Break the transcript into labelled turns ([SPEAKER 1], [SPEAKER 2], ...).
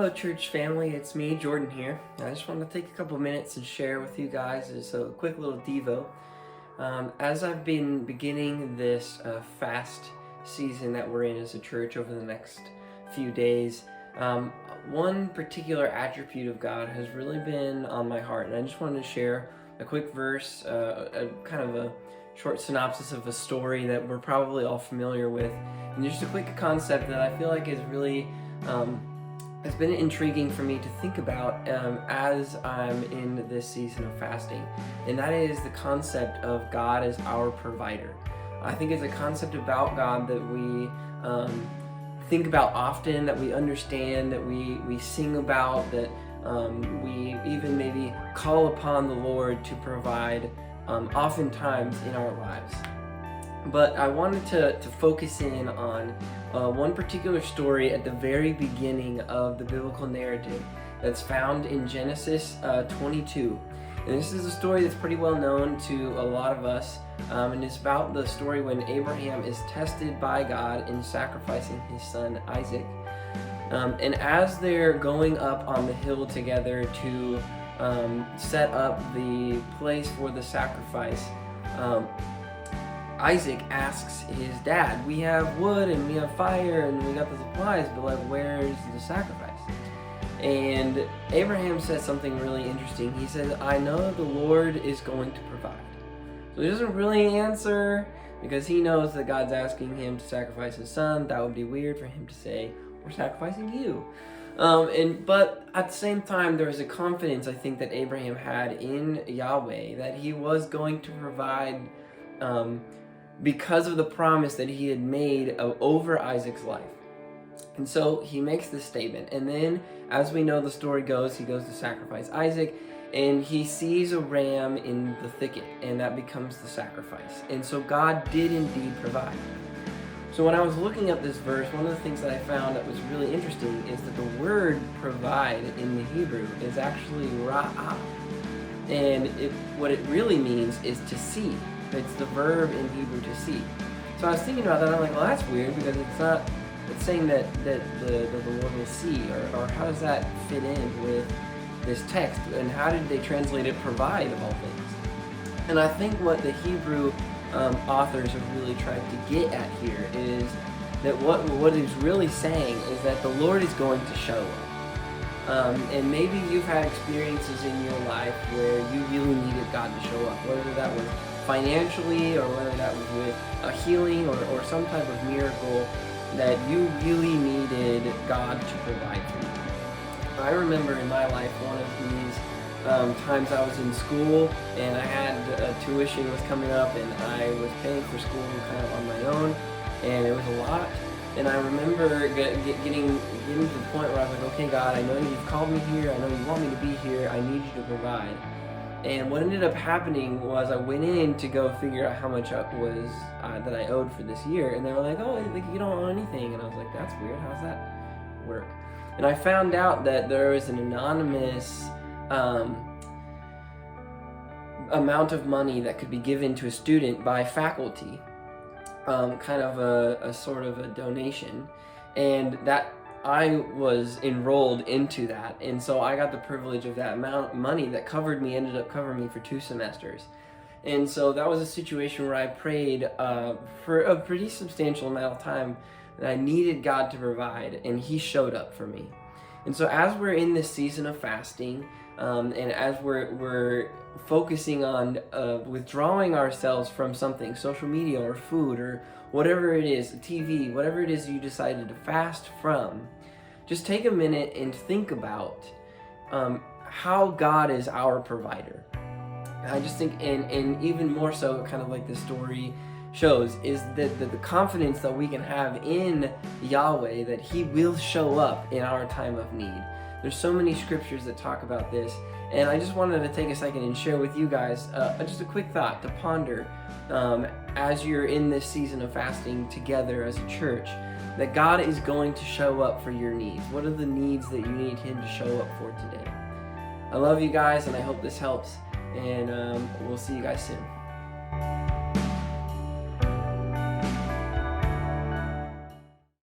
[SPEAKER 1] Hello, church family. It's me, Jordan here. I just wanted to take a couple minutes and share with you guys as a quick little devo. As I've been beginning this fast season that we're in as a church over the next few days, one particular attribute of God has really been on my heart, and I just wanted to share a quick verse, a kind of a short synopsis of a story that we're probably all familiar with, and just a quick concept that I feel like is really it's been intriguing for me to think about as I'm in this season of fasting, and that is the concept of God as our provider. I think it's a concept about God that we think about often, that we understand, that we sing about, that we even maybe call upon the Lord to provide oftentimes in our lives. But I wanted to focus in on one particular story at the very beginning of the biblical narrative that's found in Genesis 22. And this is a story that's pretty well known to a lot of us, and it's about the story when Abraham is tested by God in sacrificing his son Isaac. And as they're going up on the hill together to set up the place for the sacrifice, Isaac asks his dad, "We have wood and we have fire and we got the supplies, but like, where's the sacrifice?" And Abraham says something really interesting. He says, "I know the Lord is going to provide." So he doesn't really answer because he knows that God's asking him to sacrifice his son. That would be weird for him to say, "We're sacrificing you." But at the same time, there was a confidence I think that Abraham had in Yahweh that he was going to provide because of the promise that he had made over Isaac's life. And so he makes this statement, and then as we know the story goes, he goes to sacrifice Isaac, and he sees a ram in the thicket, and that becomes the sacrifice. And so God did indeed provide. So when I was looking up this verse, one of the things that I found that was really interesting is that the word provide in the Hebrew is actually ra'ah. And what it really means is to see. It's the verb in Hebrew to see. So I was thinking about that, and I'm like, well, that's weird because it's saying that the Lord will see, or how does that fit in with this text, and how did they translate it provide of all things? And I think what the Hebrew authors have really tried to get at here is that what he's really saying is that the Lord is going to show up. And maybe you've had experiences in your life where you really needed God to show up, whether that was financially or whether that was with a healing or some type of miracle that you really needed God to provide for you. I remember in my life one of these times I was in school and I had tuition was coming up and I was paying for school kind of on my own, and it was a lot. And I remember getting to the point where I was like, okay, God, I know you've called me here. I know you want me to be here. I need you to provide. And what ended up happening was I went in to go figure out how much that I owed for this year. And they were like, oh, you don't owe anything. And I was like, that's weird. How does that work? And I found out that there was an anonymous amount of money that could be given to a student by faculty. Kind of a sort of a donation, and that I was enrolled into that, and so I got the privilege of that amount of money that ended up covering me for 2 semesters. And so that was a situation where I prayed for a pretty substantial amount of time that I needed God to provide, and He showed up for me. And so as we're in this season of fasting, and as we're focusing on withdrawing ourselves from something, social media or food or whatever it is, TV, whatever it is you decided to fast from, just take a minute and think about how God is our provider. And I just think, and even more so, kind of like this story shows, is that the confidence that we can have in Yahweh that He will show up in our time of need. There's so many scriptures that talk about this, and I just wanted to take a second and share with you guys just a quick thought to ponder as you're in this season of fasting together as a church, that God is going to show up for your needs. What are the needs that you need Him to show up for today? I love you guys, and I hope this helps, and we'll see you guys soon.